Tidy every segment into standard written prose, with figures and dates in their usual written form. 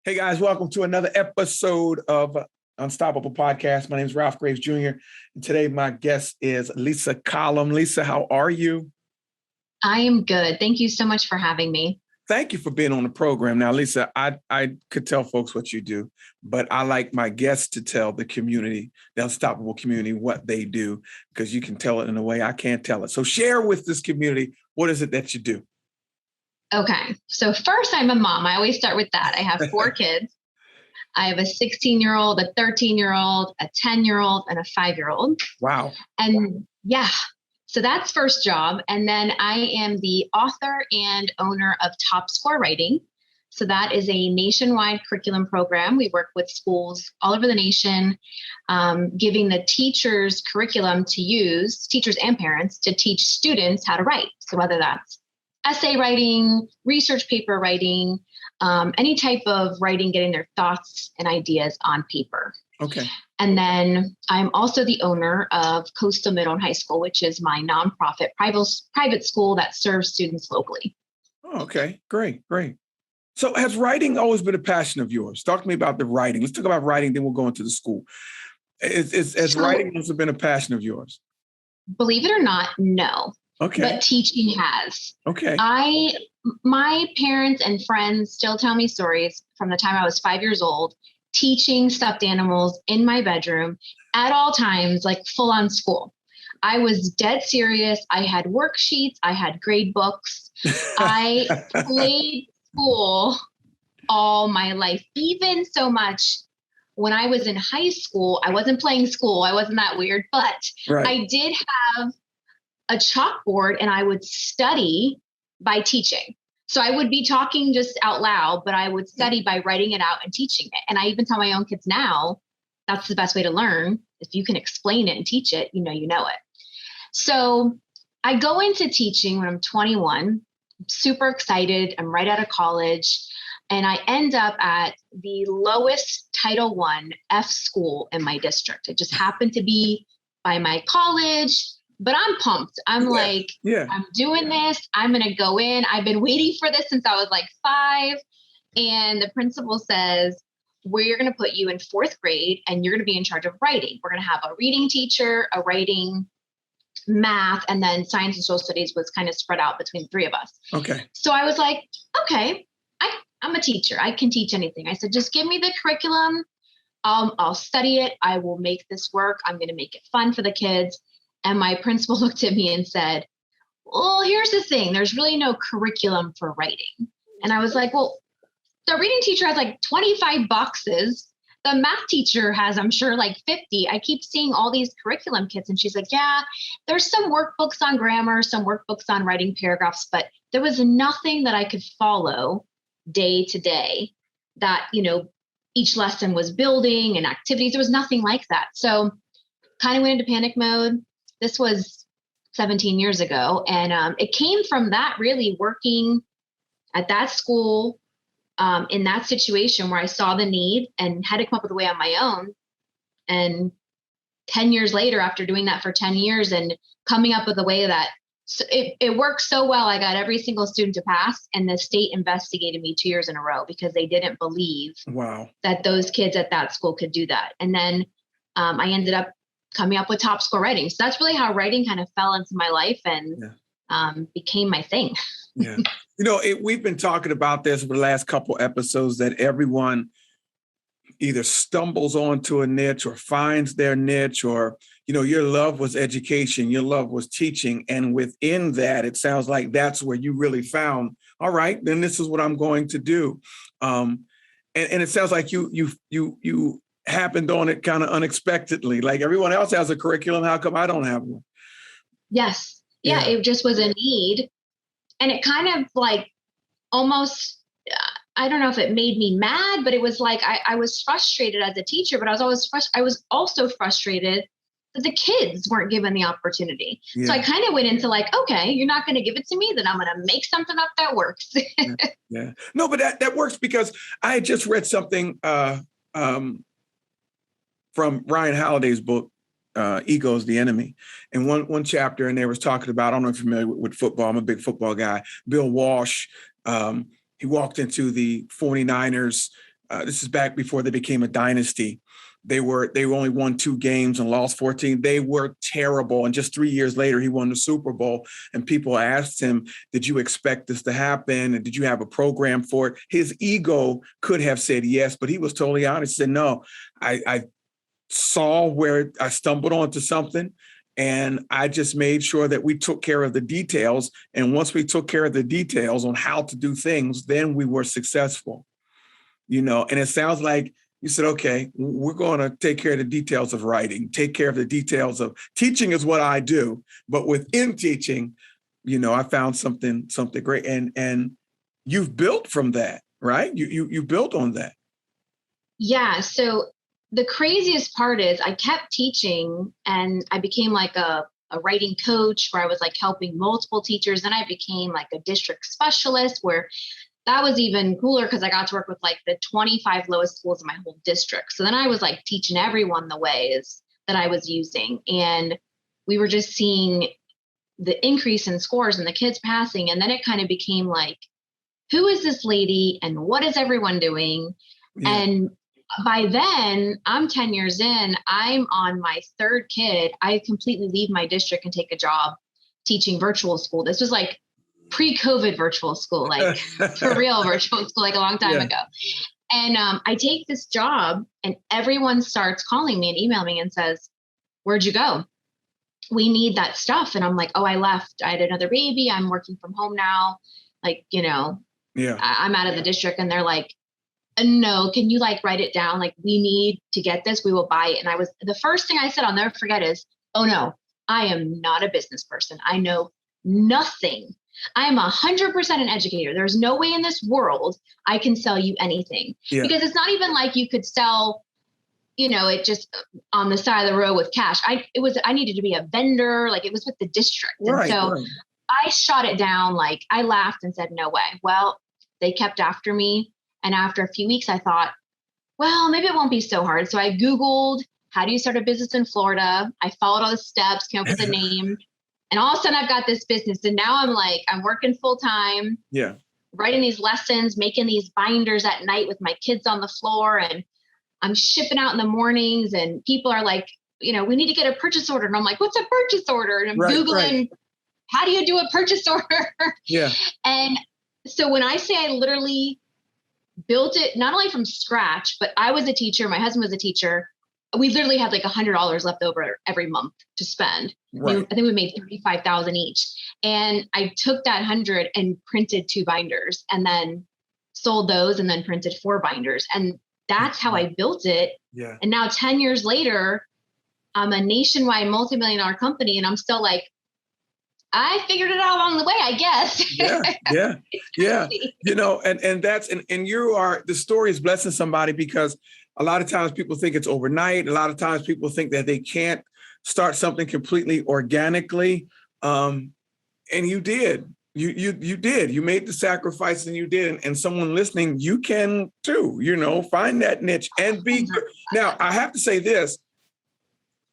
Hey guys, welcome to another episode of Unstoppable Podcast. My name is Ralph Graves Jr. And today my guest is Lisa Collum. Lisa, how are you? I am good. Thank you so much for having me. Thank you for being on the program. Now, Lisa, I could tell folks what you do, but I like my guests to tell the community, the Unstoppable community, what they do, because you can tell it in a way I can't tell it. So share with this community, what is it that you do? Okay. So first, I'm a mom. I always start with that. I have 4 kids. I have a 16-year-old, a 13-year-old, a 10-year-old, and a 5-year-old. Wow. And yeah, so that's first job. And then I am the author and owner of Top Score Writing. So that is a nationwide curriculum program. We work with schools all over the nation, giving the teachers curriculum to use, teachers and parents, to teach students how to write. So whether that's essay writing, research paper writing, any type of writing, getting their thoughts and ideas on paper. Okay. And then I'm also the owner of Coastal Middle and High School, which is my nonprofit private school that serves students locally. Oh, okay. Great. So has writing always been a passion of yours? Talk to me about the writing. Let's talk about writing, then we'll go into the school. Has writing also been a passion of yours? Believe it or not, no. Okay. But teaching has. Okay. My parents and friends still tell me stories from the time I was 5 years old, teaching stuffed animals in my bedroom at all times, like full on school. I was dead serious. I had worksheets. I had grade books. I played school all my life, even so much when I was in high school. I wasn't playing school. I wasn't that weird, but right. I did have a chalkboard and I would study by teaching. So I would be talking just out loud, but I would study by writing it out and teaching it. And I even tell my own kids now, that's the best way to learn. If you can explain it and teach it, you know it. So I go into teaching when I'm 21, I'm super excited. I'm right out of college. And I end up at the lowest Title I F school in my district. It just happened to be by my college. But I'm pumped. I'm I'm doing this. I'm going to go in. I've been waiting for this since I was like 5. And the principal says, we're going to put you in 4th grade and you're going to be in charge of writing. We're going to have a reading teacher, a writing, math, and then science and social studies was kind of spread out between the 3 of us. Okay. So I was like, okay, I'm a teacher. I can teach anything. I said, just give me the curriculum. I'll study it. I will make this work. I'm going to make it fun for the kids. And my principal looked at me and said, well, here's the thing. There's really no curriculum for writing. And I was like, well, the reading teacher has like 25 boxes. The math teacher has, I'm sure, like 50. I keep seeing all these curriculum kits. And she's like, yeah, there's some workbooks on grammar, some workbooks on writing paragraphs, but there was nothing that I could follow day to day that, each lesson was building and activities. There was nothing like that. So kind of went into panic mode. This was 17 years ago. And it came from that really working at that school in that situation where I saw the need and had to come up with a way on my own. And 10 years later, after doing that for 10 years and coming up with a way that it worked so well, I got every single student to pass, and the state investigated me 2 years in a row because they didn't believe that those kids at that school could do that. And then I ended up coming up with Top Score Writing. So that's really how writing kind of fell into my life and became my thing. Yeah. We've been talking about this for the last couple episodes, that everyone either stumbles onto a niche or finds their niche, or, your love was education, your love was teaching. And within that, it sounds like that's where you really found, all right, then this is what I'm going to do. And it sounds like you happened on it kind of unexpectedly. Like everyone else has a curriculum. How come I don't have one? Yes. Yeah. It just was a need. And it kind of like almost, I don't know if it made me mad, but it was like, I was frustrated as a teacher, but I was also frustrated that the kids weren't given the opportunity. Yeah. So I kind of went into like, okay, you're not going to give it to me, then I'm going to make something up that works. Yeah. No, but that works because I had just read something, from Ryan Holiday's book, Ego is the Enemy. And one chapter, and they was talking about, I don't know if you're familiar with football. I'm a big football guy. Bill Walsh, he walked into the 49ers this is back before they became a dynasty. They only won 2 games and lost 14. They were terrible. And just 3 years later, he won the Super Bowl. And people asked him, did you expect this to happen? And did you have a program for it? His ego could have said yes, but he was totally honest. He said, no, I saw where I stumbled onto something. And I just made sure that we took care of the details. And once we took care of the details on how to do things, then we were successful. And it sounds like you said, okay, we're going to take care of the details of writing, take care of the details of teaching is what I do. But within teaching, I found something great. And you've built from that, right? You built on that. Yeah. So the craziest part is I kept teaching and I became like a writing coach where I was like helping multiple teachers. Then I became like a district specialist where that was even cooler because I got to work with like the 25 lowest schools in my whole district. So then I was like teaching everyone the ways that I was using. And we were just seeing the increase in scores and the kids passing. And then it kind of became like, who is this lady and what is everyone doing? Yeah. And by then, I'm 10 years in, I'm on my 3rd kid. I completely leave my district and take a job teaching virtual school. This was like pre-COVID virtual school, like for real virtual school, like a long time ago. And I take this job and everyone starts calling me and emailing me and says, where'd you go? We need that stuff. And I'm like, oh, I left. I had another baby. I'm working from home now. Like, I'm out of the district. And they're like, no, can you like write it down? Like, we need to get this. We will buy it. And the first thing I said, I'll never forget is, oh no, I am not a business person. I know nothing. I am 100% an educator. There's no way in this world I can sell you anything because it's not even like you could sell, it just on the side of the road with cash. I needed to be a vendor. Like it was with the district. Right, and so I shot it down. Like I laughed and said, no way. Well, they kept after me. And after a few weeks, I thought, well, maybe it won't be so hard. So I Googled, how do you start a business in Florida? I followed all the steps, came up with a name. And all of a sudden I've got this business. And now I'm working full time, writing these lessons, making these binders at night with my kids on the floor. And I'm shipping out in the mornings and people are like, we need to get a purchase order. And I'm like, what's a purchase order? And I'm Googling, how do you do a purchase order? Yeah. And so when I say I literally built it, not only from scratch, but I was a teacher, my husband was a teacher. We literally had like $100 left over every month to spend. Right. I think we made $35,000 each. And I took that 100 and printed 2 binders and then sold those and then printed 4 binders. And that's how I built it. Yeah. And now 10 years later, I'm a nationwide multi-million-dollar company and I'm still like, I figured it out along the way, I guess. Yeah. And you are, the story is blessing somebody because a lot of times people think it's overnight. A lot of times people think that they can't start something completely organically. And you did. You did. You made the sacrifice and you did. And someone listening, you can too, find that niche and be good. Now, I have to say this.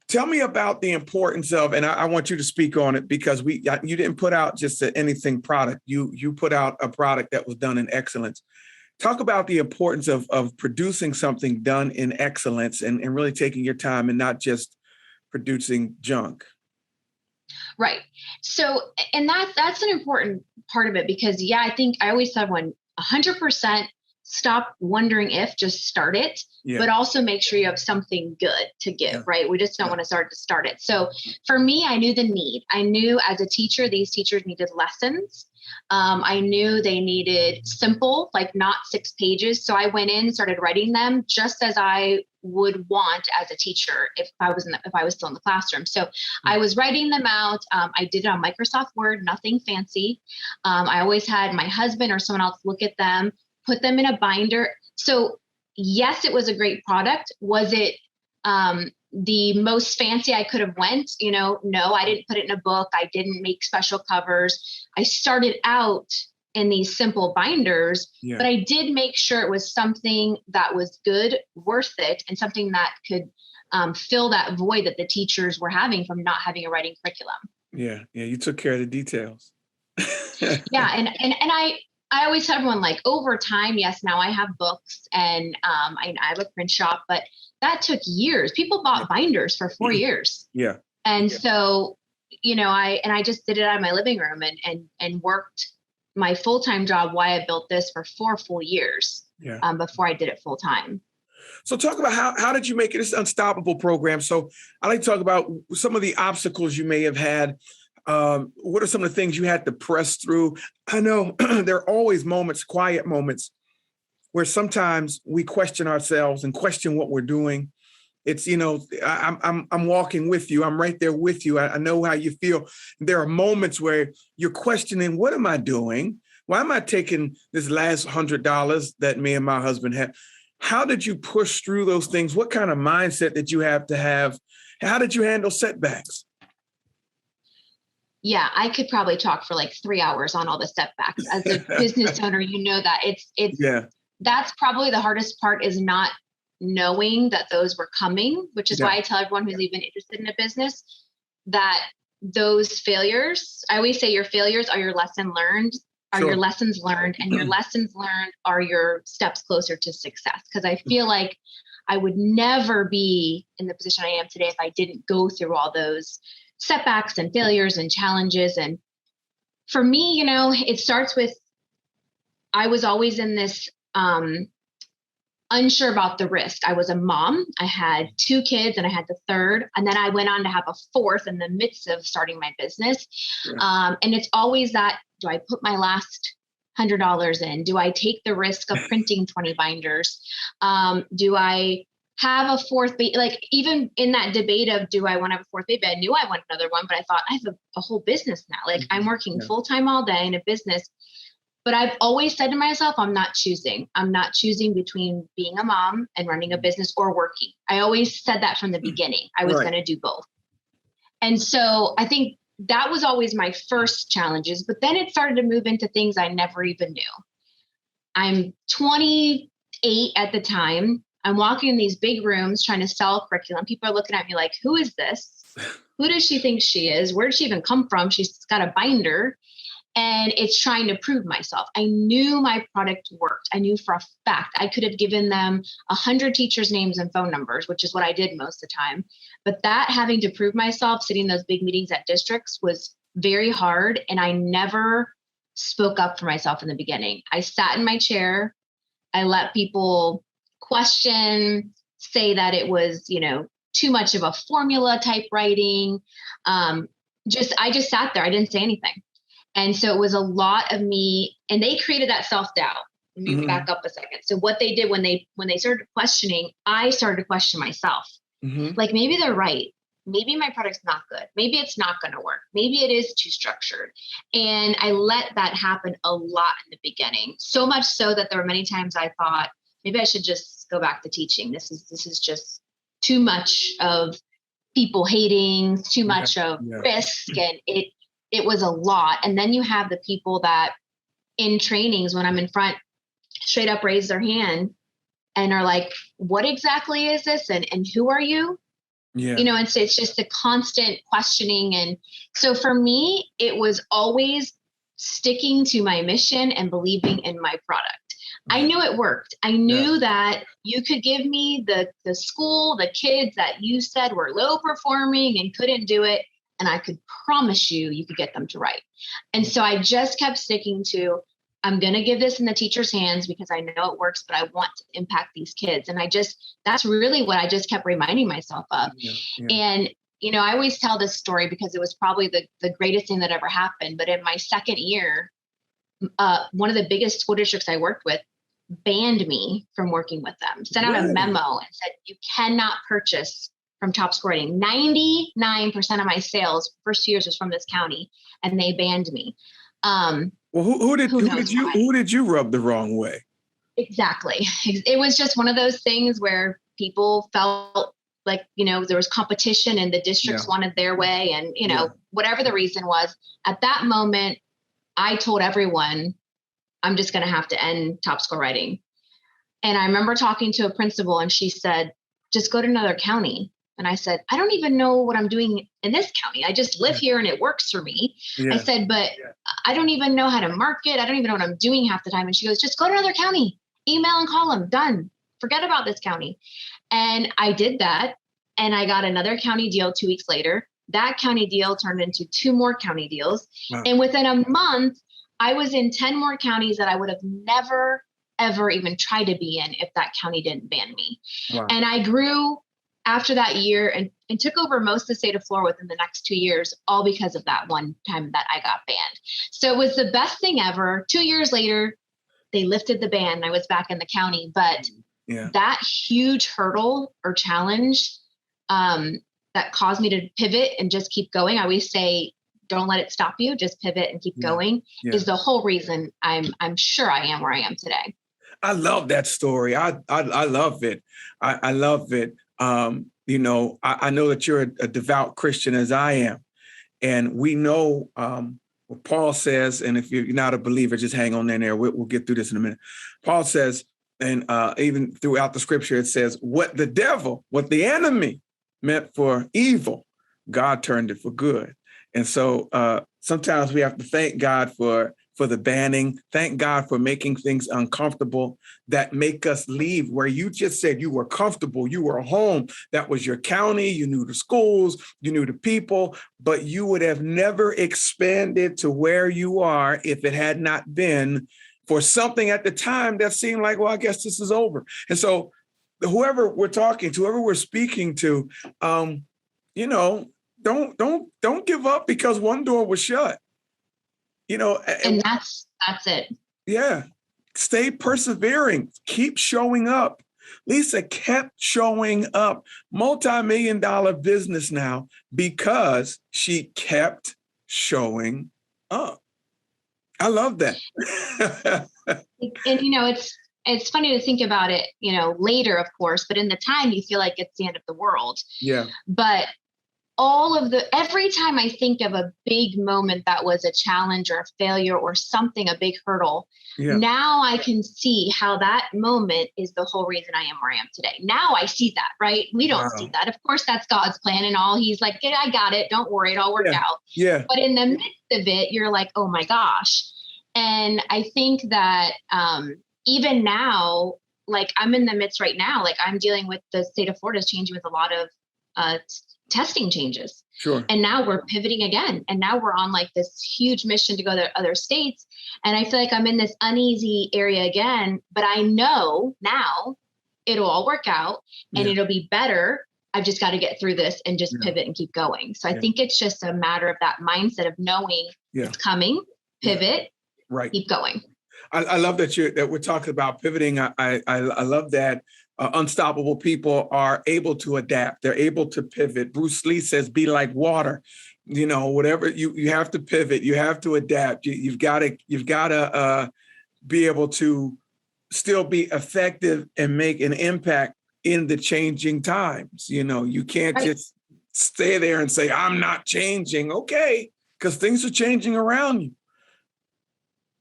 Tell me about the importance of, and I want you to speak on it because you didn't put out just anything product. You put out a product that was done in excellence. Talk about the importance of producing something done in excellence and really taking your time and not just producing junk. Right. So, and that's an important part of it because I think I always said 100% stop wondering if, just start it, but also make sure you have something good to give, right? We just don't want to start it. So for me, I knew the need. I knew as a teacher, these teachers needed lessons. I knew they needed simple, like not 6 pages. So I went in and started writing them just as I would want as a teacher if I was still in the classroom. So I was writing them out. I did it on Microsoft Word, nothing fancy. I always had my husband or someone else look at them, put them in a binder. So yes, it was a great product. Was it the most fancy I could have went? No, I didn't put it in a book. I didn't make special covers. I started out in these simple binders, but I did make sure it was something that was good, worth it, and something that could fill that void that the teachers were having from not having a writing curriculum. Yeah. You took care of the details. And I always tell everyone, like, over time, yes, now I have books and I have a print shop, but that took years. People bought binders for 4 years. Yeah. And so, I just did it out of my living room and worked my full-time job while I built this for 4 full years before I did it full time. So talk about how did you make it this unstoppable program? So I like to talk about some of the obstacles you may have had. What are some of the things you had to press through? I know there are always moments, quiet moments, where sometimes we question ourselves and question what we're doing. It's, I'm walking with you. I'm right there with you. I know how you feel. There are moments where you're questioning, what am I doing? Why am I taking this last $100 that me and my husband had? How did you push through those things? What kind of mindset did you have to have? How did you handle setbacks? Yeah, I could probably talk for like 3 hours on all the setbacks. As a business owner, that Yeah. that's probably the hardest part, is not knowing that those were coming, which is why I tell everyone who's even interested in a business that those failures, I always say your failures are your lesson learned, are your lessons learned, and your lessons learned are your steps closer to success. Because I feel like I would never be in the position I am today if I didn't go through all those setbacks and failures and challenges. And for me, it starts with, I was always in this unsure about the risk. I was a mom. I had 2 kids and I had the third. And then I went on to have a fourth in the midst of starting my business. And it's always that, do I put my last $100 in? Do I take the risk of printing 20 binders? Do I have a fourth baby? Like, even in that debate of, do I want to have a fourth baby? I knew I wanted another one, but I thought, I have a whole business now. Like, I'm working full-time all day in a business. But I've always said to myself, I'm not choosing. I'm not choosing between being a mom and running a business or working. I always said that from the beginning. I was going to do both. And so I think that was always my first challenges. But then it started to move into things I never even knew. I'm 28 at the time. I'm walking in these big rooms trying to sell curriculum. People are looking at me like, who is this? Who does she think she is? Where did she even come from? She's got a binder. And it's trying to prove myself. I knew my product worked. I knew for a fact. I could have given them 100 teachers' names and phone numbers, which is what I did most of the time. But that, having to prove myself, sitting in those big meetings at districts, was very hard. And I never spoke up for myself in the beginning. I sat in my chair. I let people question, say that it was, too much of a formula type writing. I just sat there. I didn't say anything. And so it was a lot of me, and they created that self-doubt. Let me back up a second. So what they did when they started questioning, I started to question myself. Like, maybe they're right. Maybe my product's not good. Maybe it's not going to work. Maybe it is too structured. And I let that happen a lot in the beginning. So much so that there were many times I thought, maybe I should just go back to teaching. This is just too much of people hating, too much of risk. And it was a lot. And then you have the people that in trainings, when I'm in front, straight up raise their hand and are like, what exactly is this? And who are you? And so it's just the constant questioning. And so for me, it was always sticking to my mission and believing in my product. I knew it worked. I knew that you could give me the school, the kids that you said were low performing and couldn't do it. And I could promise you could get them to write. And so I just kept sticking to, I'm going to give this in the teacher's hands because I know it works, but I want to impact these kids. And that's really what I just kept reminding myself of. And, I always tell this story because it was probably the greatest thing that ever happened. But in my second year, one of the biggest school districts I worked with banned me from working with them, sent out a memo and said, you cannot purchase from Top Score Writing. 99% of my sales first 2 years was from this county, and they banned me. Well, who did you rub the wrong way? Exactly. It was just one of those things where people felt like, there was competition and the districts wanted their way. And, whatever the reason was, at that moment, I told everyone, I'm just going to have to end Top Score Writing. And I remember talking to a principal and she said, just go to another county. And I said, I don't even know what I'm doing in this county. I just live here and it works for me. I said, but I don't even know how to market. I don't even know what I'm doing half the time. And she goes, just go to another county, email and call them, done. Forget about this county. And I did that. And I got another county deal 2 weeks later. That county deal turned into 2 more county deals. Wow. And within a month, I was in 10 more counties that I would have never, ever even tried to be in if that county didn't ban me. Wow. And I grew after that year and took over most of the state of Florida within the next 2 years, all because of that one time that I got banned. So it was the best thing ever. 2 years later, they lifted the ban and I was back in the county. But that huge hurdle or challenge that caused me to pivot and just keep going. I always say, don't let it stop you, just pivot and keep going is the whole reason I'm sure I am where I am today. I love that story. I love it. I love it. You know, I know that you're a devout Christian as I am. And we know what Paul says, and if you're not a believer, just hang on in there. We'll get through this in a minute. Paul says, and even throughout the scripture, it says, what the enemy meant for evil, God turned it for good. And so sometimes we have to thank God for the banning. Thank God for making things uncomfortable that make us leave where you just said you were comfortable, you were home. That was your county, you knew the schools, you knew the people, but you would have never expanded to where you are if it had not been for something at the time that seemed like, well, I guess this is over. And so whoever we're talking to, whoever we're speaking to, you know, don't give up because one door was shut. You know, and that's it. Yeah. Stay persevering. Keep showing up. Lisa kept showing up. Multi-million-dollar business now because she kept showing up. I love that. And you know, it's funny to think about it, you know, later, of course, but in the time you feel like it's the end of the world. Yeah. But every time I think of a big moment that was a challenge or a failure or something, a big hurdle, now I can see how that moment is the whole reason I am where I am today. Now I see that, right? We don't see that. Of course, that's God's plan and all. He's like, yeah, I got it. Don't worry. It all worked out. Yeah. But in the midst of it, you're like, oh my gosh. And I think that even now, like I'm in the midst right now, like I'm dealing with the state of Florida is changing with a lot of testing changes. Sure. And now we're pivoting again. And now we're on like this huge mission to go to other states. And I feel like I'm in this uneasy area again, but I know now it'll all work out and it'll be better. I've just got to get through this and just pivot and keep going. So I think it's just a matter of that mindset of knowing it's coming, pivot, keep going. I love that we're talking about pivoting. I love that. Unstoppable people are able to adapt. They're able to pivot. Bruce Lee says, be like water, you know, whatever you have to pivot, you have to adapt. You've got to be able to still be effective and make an impact in the changing times. You know, you can't just stay there and say, I'm not changing. Okay. Because things are changing around you.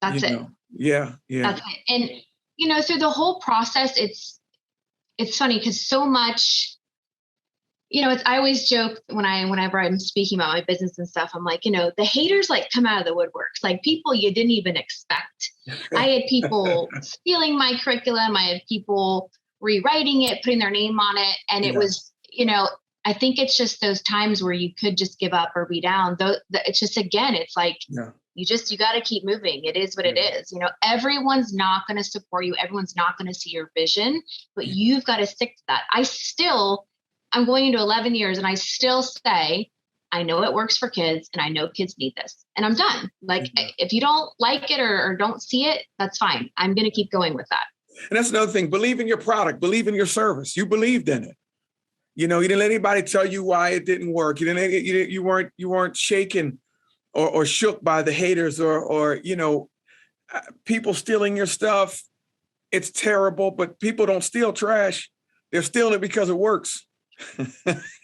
That's it. Yeah. That's it. And, you know, through the whole process, it's funny because so much, you know, I always joke whenever I'm speaking about my business and stuff, I'm like, you know, the haters like come out of the woodworks, like people you didn't even expect. I had people stealing my curriculum. I had people rewriting it, putting their name on it. And it was, you know, I think it's just those times where you could just give up or be down. It's just, again, it's like, you got to keep moving. It is what it is. You know, everyone's not going to support you. Everyone's not going to see your vision, but you've got to stick to that. I'm going into 11 years and I still say, I know it works for kids and I know kids need this and I'm done. Like if you don't like it or don't see it, that's fine. I'm going to keep going with that. And that's another thing. Believe in your product, believe in your service. You believed in it. You know, you didn't let anybody tell you why it didn't work. You weren't shaken or shook by the haters or, you know, people stealing your stuff. It's terrible, but people don't steal trash. They're stealing it because it works.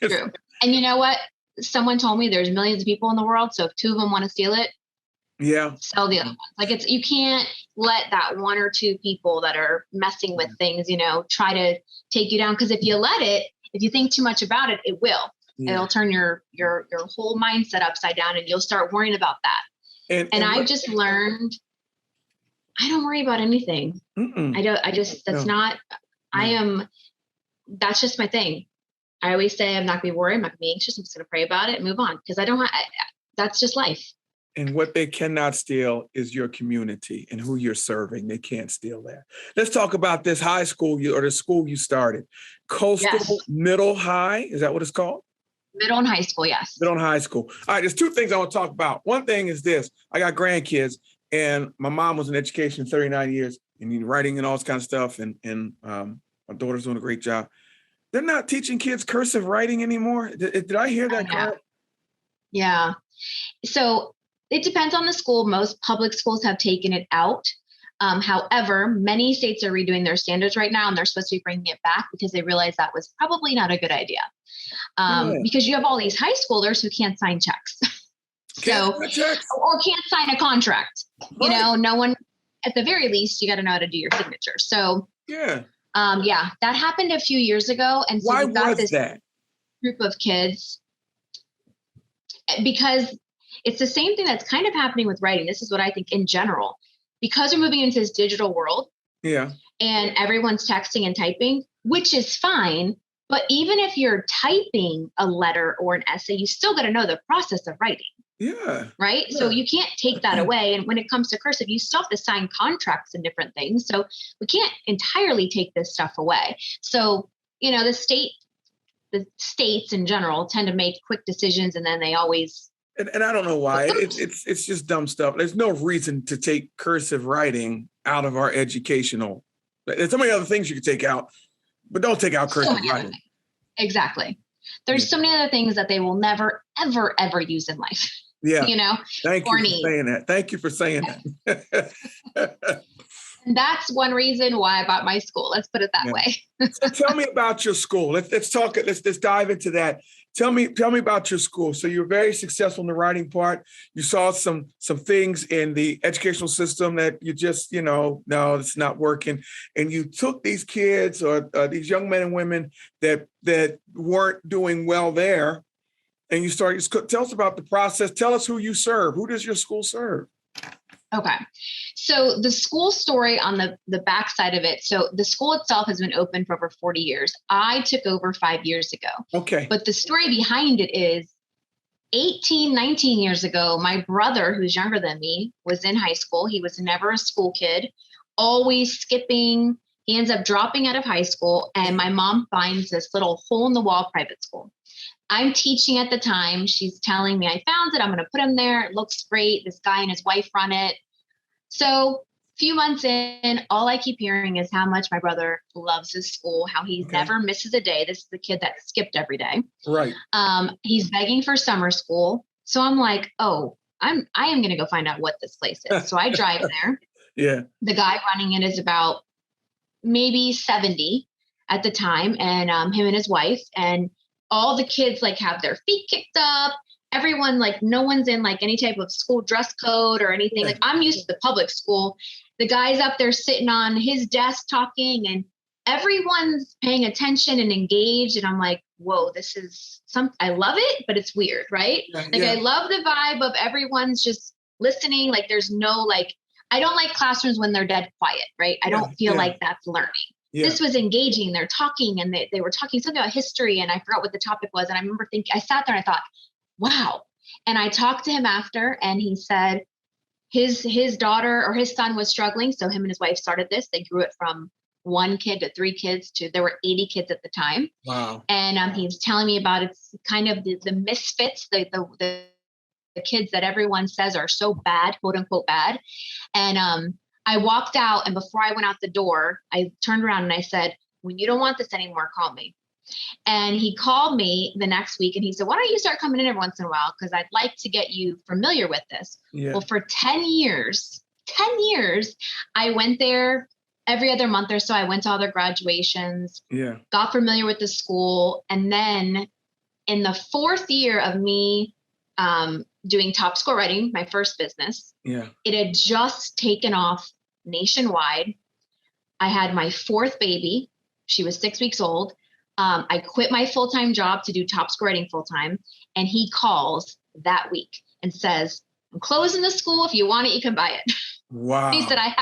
True. And you know what? Someone told me there's millions of people in the world. So if 2 of them want to steal it, sell the other ones. Like you can't let that 1 or 2 people that are messing with things, you know, try to take you down. Because if you let it, if you think too much about it, it will. Yeah. It'll turn your whole mindset upside down, and you'll start worrying about that. And I just learned, I don't worry about anything. That's just my thing. I always say I'm not gonna be worried, I'm not gonna be anxious, I'm just gonna pray about it and move on, because that's just life. And what they cannot steal is your community and who you're serving. They can't steal that. Let's talk about this high school or the school you started. Coastal Middle High, is that what it's called? Middle and high school, yes. Middle and high school. All right, there's two things I want to talk about. One thing is this. I got grandkids, and my mom was in education 39 years, and writing and all this kind of stuff, and my daughter's doing a great job. They're not teaching kids cursive writing anymore. Did I hear that correct? Yeah. So it depends on the school. Most public schools have taken it out. However, many states are redoing their standards right now, and they're supposed to be bringing it back because they realize that was probably not a good idea. Because you have all these high schoolers who can't sign checks. Or can't sign a contract. You know, no one, at the very least, you got to know how to do your signature. So that happened a few years ago. And so why we got was this that? Group of kids, because it's the same thing that's kind of happening with writing. This is what I think in general, because we're moving into this digital world. Yeah. And everyone's texting and typing, which is fine. But even if you're typing a letter or an essay, you still got to know the process of writing. Yeah. Right. Yeah. So you can't take that away. And when it comes to cursive, you still have to sign contracts and different things. So we can't entirely take this stuff away. So, you know, the states in general tend to make quick decisions, and then they always. And I don't know why. It's just dumb stuff. There's no reason to take cursive writing out of our educational. There's so many other things you could take out, but don't take out cursive writing. Exactly. There's so many other things that they will never, ever, ever use in life. Yeah. You know? Thank you for saying that. Thank you for saying that. And that's one reason why I bought my school. Let's put it that way. So tell me about your school. Let's talk. Let's dive into that. Tell me about your school. So you're very successful in the writing part. You saw some things in the educational system that you just, no, it's not working. And you took these kids or these young men and women that weren't doing well there, and you started. Tell us about the process. Tell us who you serve. Who does your school serve? Okay. So the school story on the backside of it. So the school itself has been open for over 40 years. I took over 5 years ago. Okay. But the story behind it is 18, 19 years ago, my brother, who's younger than me, was in high school. He was never a school kid, always skipping. He ends up dropping out of high school, and my mom finds this little hole in the wall private school. I'm teaching at the time. She's telling me, I found it. I'm going to put him there. It looks great. This guy and his wife run it. So a few months in, all I keep hearing is how much my brother loves his school, how he never misses a day. This is the kid that skipped every day. Right. He's begging for summer school. So I'm like, I am going to go find out what this place is. So I drive there. Yeah. The guy running it is about maybe 70 at the time, and him and his wife, and all the kids have their feet kicked up. Everyone, no one's in any type of school dress code or anything. I'm used to the public school. The guy's up there sitting on his desk talking, and everyone's paying attention and engaged. And I'm like, whoa, this is I love it, but it's weird, right? I love the vibe of everyone's just listening. There's no, I don't like classrooms when they're dead quiet, right? I don't feel like that's learning. Yeah. This was engaging. They're talking, and they were talking something about history, and I forgot what the topic was. And I remember thinking, I sat there and I thought, wow. And I talked to him after, and he said his daughter or his son was struggling. So him and his wife started this. They grew it from 1 kid to 3 kids to there were 80 kids at the time. Wow. And he was telling me about it's kind of the misfits, the kids that everyone says are so bad, quote unquote bad. And I walked out, and before I went out the door, I turned around and I said, when you don't want this anymore, call me. And he called me the next week, and he said, why don't you start coming in every once in a while? Because I'd like to get you familiar with this. Yeah. Well, for 10 years, I went there every other month or so. I went to all their graduations, got familiar with the school. And then in the 4th year of me doing top score writing, my first business, it had just taken off nationwide. I had my 4th baby. She was 6 weeks old. I quit my full-time job to do top score writing full-time. And he calls that week and says, I'm closing the school. If you want it, you can buy it. Wow. He said, I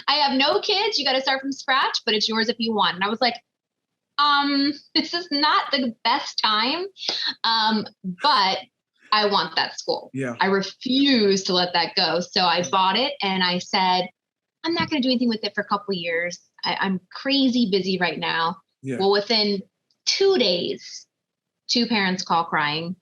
have no kids. You got to start from scratch, but it's yours if you want. And I was like, this is not the best time. But I want that school. Yeah. I refuse to let that go. So I bought it and I said, I'm not going to do anything with it for a couple of years. I'm crazy busy right now. Yeah. Well, within 2 days, 2 parents call crying.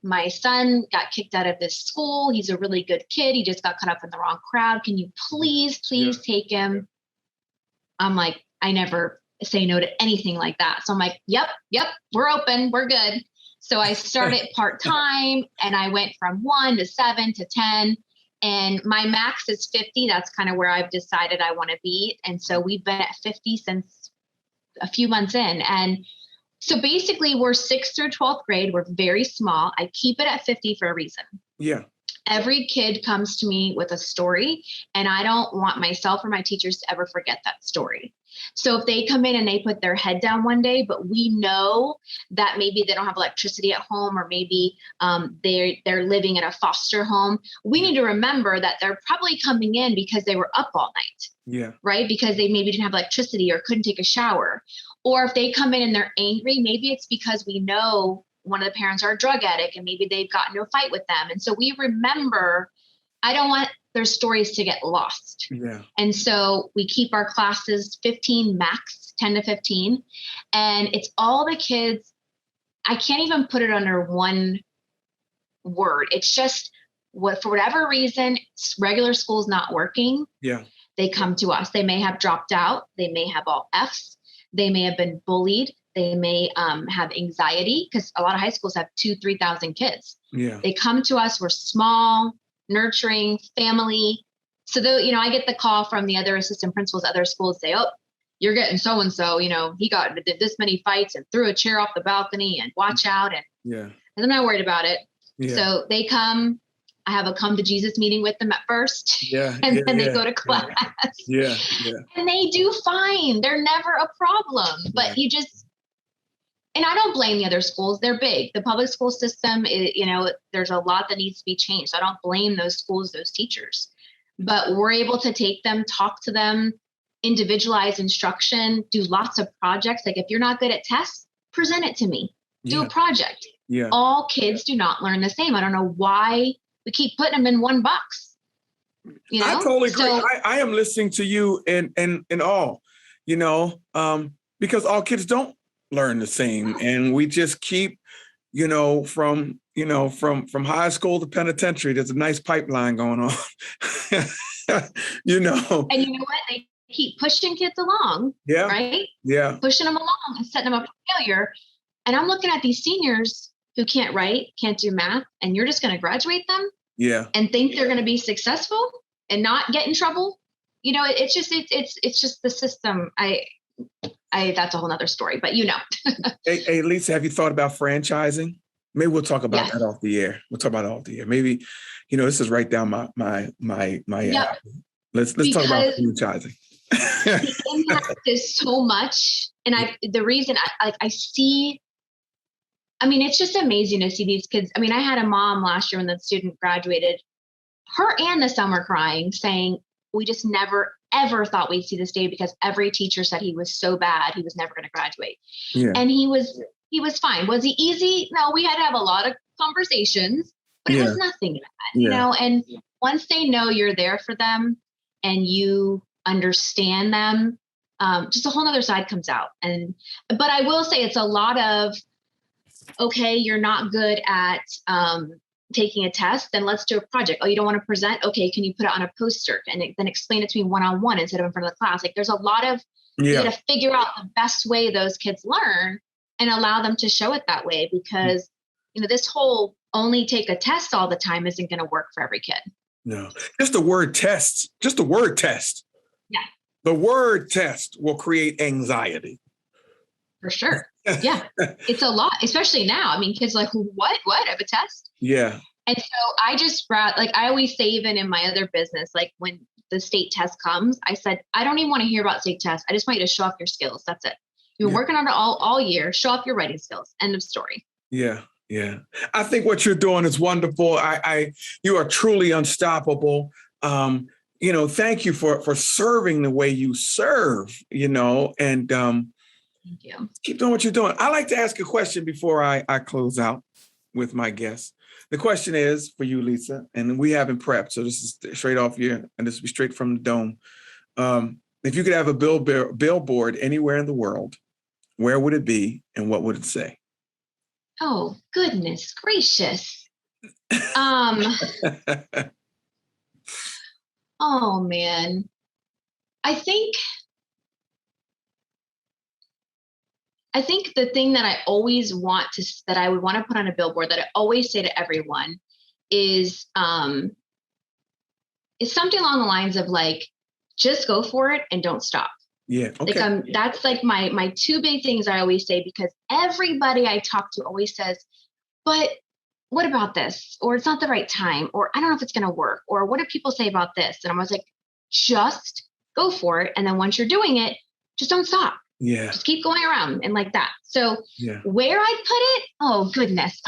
My son got kicked out of this school. He's a really good kid. He just got caught up in the wrong crowd. Can you please take him? I'm like, I never say no to anything like that. So I'm like, yep, we're open. We're good. So I started part-time and I went from 1 to 7 to 10. And my max is 50. That's kind of where I've decided I want to be. And so we've been at 50 since a few months in. And so basically we're 6th through 12th grade. We're very small. I keep it at 50 for a reason. Yeah. Every kid comes to me with a story, and I don't want myself or my teachers to ever forget that story. So if they come in and they put their head down one day, but we know that maybe they don't have electricity at home, or maybe they're living in a foster home, we need to remember that they're probably coming in because they were up all night. Yeah. Right? Because they maybe didn't have electricity or couldn't take a shower. Or if they come in and they're angry, maybe it's because we know one of the parents are a drug addict and maybe they've gotten into a fight with them. And so we remember, I don't want their stories to get lost. Yeah. And so we keep our classes 15 max, 10 to 15. And it's all the kids. I can't even put it under one word. It's just for whatever reason, regular school's not working. Yeah. They come to us. They may have dropped out. They may have all Fs. They may have been bullied. They may have anxiety, because a lot of high schools have 2,000-3,000 kids. Yeah. They come to us. We're small, nurturing, family. So I get the call from the other assistant principals at other schools say, oh, you're getting so-and-so, he did this many fights and threw a chair off the balcony and watch out. And I'm not worried about it. Yeah. So they come. I have a come to Jesus meeting with them at first. And then they go to class. Yeah. And they do fine. They're never a problem. But and I don't blame the other schools. They're big. The public school system, there's a lot that needs to be changed. So I don't blame those schools, those teachers. But we're able to take them, talk to them, individualize instruction, do lots of projects. Like if you're not good at tests, present it to me. Do a project. Yeah. All kids do not learn the same. I don't know why we keep putting them in one box. I totally agree. I am listening to you in all, because all kids don't learn the same. And we just keep, from high school to penitentiary, there's a nice pipeline going on. And you know what? They keep pushing kids along. Yeah. Right? Yeah. Pushing them along and setting them up for failure. And I'm looking at these seniors who can't write, can't do math, and you're just going to graduate them. Yeah. And think they're going to be successful and not get in trouble. It's just the system. That's a whole nother story, but Hey, Lisa, have you thought about franchising? Maybe we'll talk about that off the air. We'll talk about it off the air. Maybe, this is right down my yep. Let's talk about franchising. The impact is so much. And the reason I see, it's just amazing to see these kids. I had a mom last year when the student graduated, her and the son were crying, saying, we just never, ever thought we'd see this day because every teacher said he was so bad, he was never going to graduate. Yeah. And he was fine. Was he easy? No, we had to have a lot of conversations, but it was nothing bad, and once they know you're there for them and you understand them, just a whole nother side comes out. But I will say it's a lot of, okay, you're not good at taking a test, then let's do a project. Oh, you don't want to present? Okay, can you put it on a poster and then explain it to me one-on-one instead of in front of the class? Like there's a lot of, you got to figure out the best way those kids learn and allow them to show it that way, because, this whole only take a test all the time isn't going to work for every kid. No, just the word test. Yeah. The word test will create anxiety. For sure. Yeah. It's a lot, especially now. Kids are like, what? I have a test? Yeah. And so I just I always say, even in my other business, like when the state test comes, I said, I don't even want to hear about state tests. I just want you to show off your skills. That's it. You've been working on it all year. Show off your writing skills. End of story. Yeah. Yeah. I think what you're doing is wonderful. You are truly unstoppable. Thank you for serving the way you serve, and Thank you. keep doing what you're doing. I like to ask a question before I close out with my guests. The question is for you, Lisa, and we haven't prepped, so this is straight off here, and this will be straight from the dome. If you could have a billboard anywhere in the world, where would it be and what would it say? Oh, goodness gracious. Oh man. I think the thing that I always that I would want to put on a billboard that I always say to everyone is something along the lines of like, just go for it and don't stop. Yeah. Okay. Like that's like my two big things I always say, because everybody I talk to always says, but what about this? Or it's not the right time, or I don't know if it's going to work, or what do people say about this? And I was like, just go for it. And then once you're doing it, just don't stop. Yeah. Just keep going around and like that. So where I'd put it, oh goodness,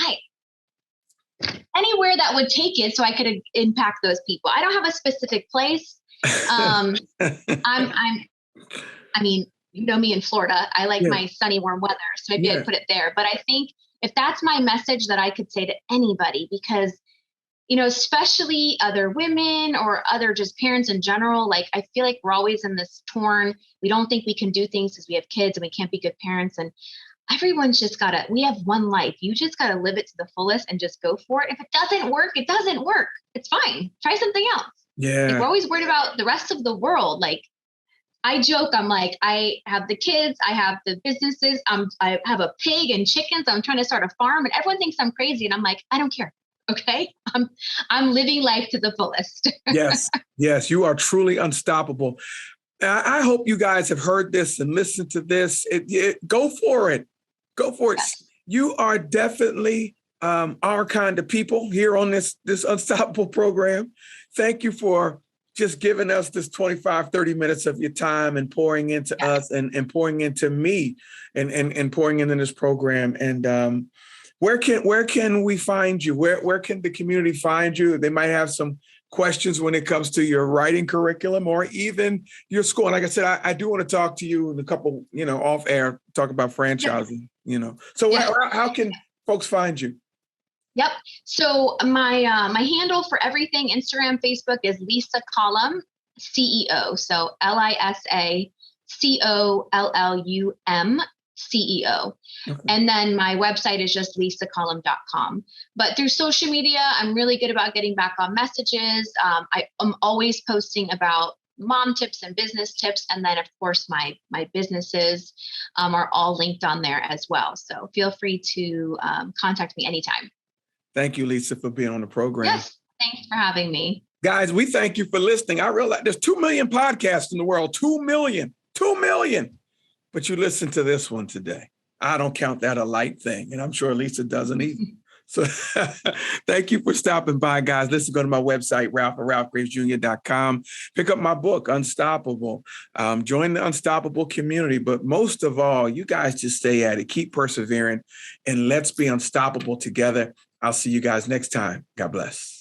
anywhere that would take it so I could impact those people. I don't have a specific place. I mean, you know me in Florida, I like my sunny, warm weather. So maybe I'd put it there. But I think if that's my message that I could say to anybody, because, especially other women or other just parents in general, like I feel like we're always in this torn, we don't think we can do things because we have kids and we can't be good parents. And everyone's just we have one life. You just got to live it to the fullest and just go for it. If it doesn't work, it doesn't work. It's fine. Try something else. Yeah. Like, we're always worried about the rest of the world. Like, I joke, I'm like, I have the kids, I have the businesses, I have a pig and chickens, I'm trying to start a farm, and everyone thinks I'm crazy. And I'm like, I don't care. Okay. I'm living life to the fullest. Yes. You are truly unstoppable. I hope you guys have heard this and listened to this. Go for it. Go for it. Yes. You are definitely our kind of people here on this Unstoppable program. Thank you for just giving us this 25, 30 minutes of your time and pouring into us and pouring into me and pouring into this program. And where can we find you? Where can the community find you? They might have some questions when it comes to your writing curriculum or even your school. And like I said, I do want to talk to you in a couple, off air, talk about franchising, So how can folks find you? Yep. So my handle for everything, Instagram, Facebook, is Lisa Collum, CEO. So LisaCollum, CEO. Okay. And then my website is just lisacollum.com. But through social media, I'm really good about getting back on messages. I'm always posting about mom tips and business tips. And then, of course, my businesses are all linked on there as well. So feel free to contact me anytime. Thank you, Lisa, for being on the program. Yes, thanks for having me. Guys, we thank you for listening. I realize there's 2 million podcasts in the world, 2 million. But you listen to this one today. I don't count that a light thing, and I'm sure Lisa doesn't either. So thank you for stopping by, guys. Listen, go to my website, ralph@ralphgravesjr.com. Pick up my book, Unstoppable. Join the Unstoppable community. But most of all, you guys just stay at it. Keep persevering, and let's be unstoppable together. I'll see you guys next time. God bless.